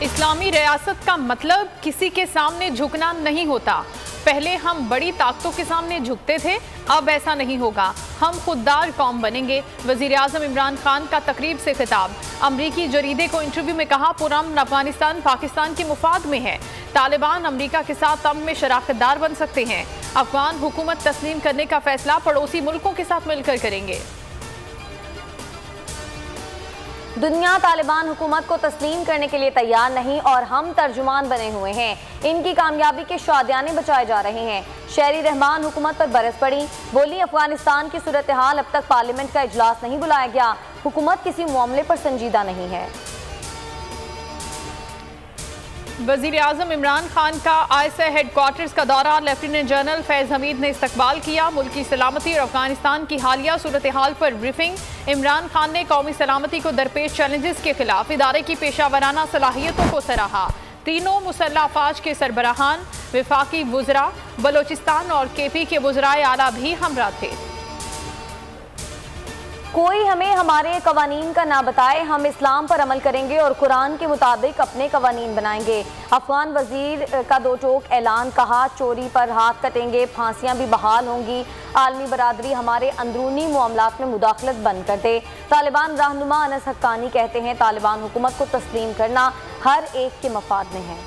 इस्लामी रियासत का मतलब किसी के सामने झुकना नहीं होता। पहले हम बड़ी ताकतों के सामने झुकते थे, अब ऐसा नहीं होगा। हम खुददार कौम बनेंगे। वजीर आजम इमरान खान का तकरीब से खिताब। अमरीकी जरीदे को इंटरव्यू में कहा, पुरअमन अफगानिस्तान पाकिस्तान के मुफाद में है। तालिबान अमरीका के साथ अमन में शराकतदार बन सकते हैं। अफगान हुकूमत तस्लीम करने का फैसला पड़ोसी मुल्कों के साथ मिलकर करेंगे। दुनिया तालिबान हुकूमत को तस्लीम करने के लिए तैयार नहीं और हम तर्जुमान बने हुए हैं। इनकी कामयाबी के शादियाने बचाए जा रहे हैं। शहरी रहमान हुकूमत पर बरस पड़ी, बोली अफगानिस्तान की सूरत हाल अब तक पार्लियामेंट का इजलास नहीं बुलाया गया। हुकूमत किसी मामले पर संजीदा नहीं है। वजीर आजम इमरान खान का आईएसआई हेडक्वार्टर्स का दौरा। लेफ्टिनेंट जनरल फैज हमीद ने इस्तकबाल किया। मुल्क की सलामती और अफगानिस्तान की हालिया सूरत हाल पर ब्रीफिंग। इमरान खान ने कौमी सलामती को दरपेश चैलेंजेस के खिलाफ इदारे की पेशावराना सलाहियतों को सराहा। तीनों मुसल्लह अफवाज के सरबराहान, विफाकी वुज़रा, बलोचिस्तान और केपी के वुज़राए आला भी हमरा थे। कोई हमें हमारे कवानीन का ना बताए, हम इस्लाम पर अमल करेंगे और कुरान के मुताबिक अपने कवानीन बनाएंगे। अफगान वजीर का दो टोक ऐलान, कहा चोरी पर हाथ कटेंगे, फांसियां भी बहाल होंगी। आलमी बरादरी हमारे अंदरूनी मामलात में मुदाखलत बंद कर दे। तालिबान रहनुमा अनस हक्कानी कहते हैं, तालिबान हुकूमत को तस्लीम करना हर एक के मफाद में है।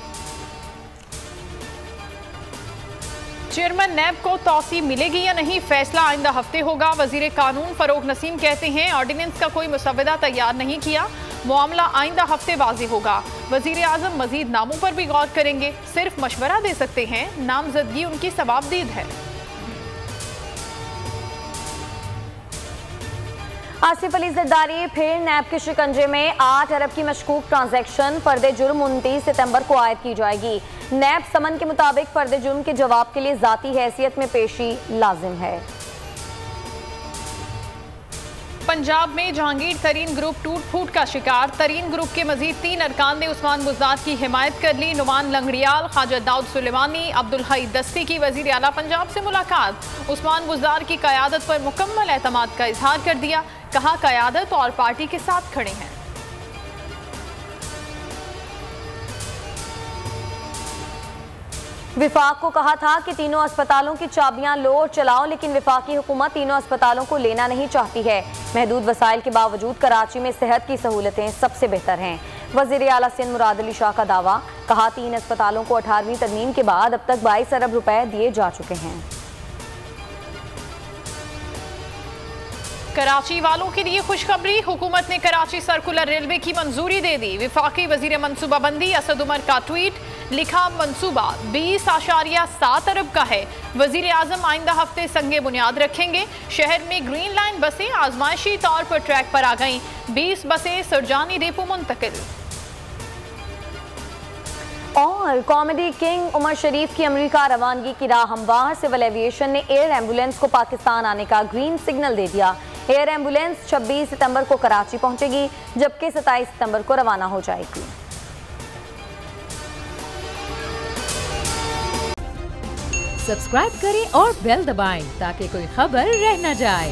चेयरमैन नैब को तौसी मिलेगी या नहीं, फैसला आइंदा हफ्ते होगा। वजीर कानून फरोग नसीम कहते हैं, ऑर्डिनेंस का कोई मसवदा तैयार नहीं किया, मामला आइंदा हफ्ते वाज़ेह होगा। वजीर आजम मजीद नामों पर भी गौर करेंगे, सिर्फ मशवरा दे सकते हैं, नामजदगी उनकी सवाबदीद है। आसिफ अली जरदारी फिर नैब के शिकंजे में। 8 अरब की मशकूक ट्रांजैक्शन फर्द जुर्म 29 सितंबर को आयद की जाएगी। नैब समन के मुताबिक फर्द जुर्म के जवाब के लिए जाती हैसियत में पेशी लाजिम है। पंजाब में जहांगीर तरीन ग्रुप टूट फूट का शिकार। तरीन ग्रुप के मजीद 3 अरकान ने उस्मान बुज़दार की हिमायत कर ली। नुमान लंगड़ियाल, ख्वाजा दाऊद सुलेमानी, अब्दुल हई दस्ती की वजीर आला पंजाब से मुलाकात। उस्मान बुज़दार की क़यादत पर मुकम्मल एतमाद का इजहार कर दिया, कहा क़यादत और पार्टी के साथ खड़े हैं। विफाक को कहा था कि तीनों अस्पतालों की चाबियां लो और चलाओ, लेकिन विफाकी हुकूमत तीनों अस्पतालों को लेना नहीं चाहती है। महदूद वसाइल के बावजूद कराची में सेहत की सहूलतें सबसे बेहतर हैं। वज़ीर आला सिंध मुराद अली शाह का दावा, कहा 3 अस्पतालों को 18वीं तरमीम के बाद अब तक 22 अरब रुपए दिए जा चुके हैं। कराची वालों के लिए खुशखबरी, हुकूमत ने कराची सर्कुलर रेलवे की मंजूरी दे दी। विफाकी वजीर मनसूबाबंदी असद उमर का ट्वीट, लिखा मंसूबा 20.7 अरब का है। वजीर आजम आइंदा हफ्ते संगे बुनियाद रखेंगे। शहर में ग्रीन लाइन बसें आजमाइशी तौर पर ट्रैक पर आ गईं। 20 बसें सरजानी डिपो मुंतकिल। और कॉमेडी किंग उमर शरीफ की अमेरिका रवानगी की राह हमवार। सिविल एविएशन ने एयर एम्बुलेंस को पाकिस्तान आने का ग्रीन सिग्नल दे दिया। एयर एम्बुलेंस 26 सितंबर को कराची पहुंचेगी, जबकि 27 सितंबर को रवाना हो जाएगी। सब्सक्राइब करें और बेल दबाएं ताकि कोई खबर रह न जाए।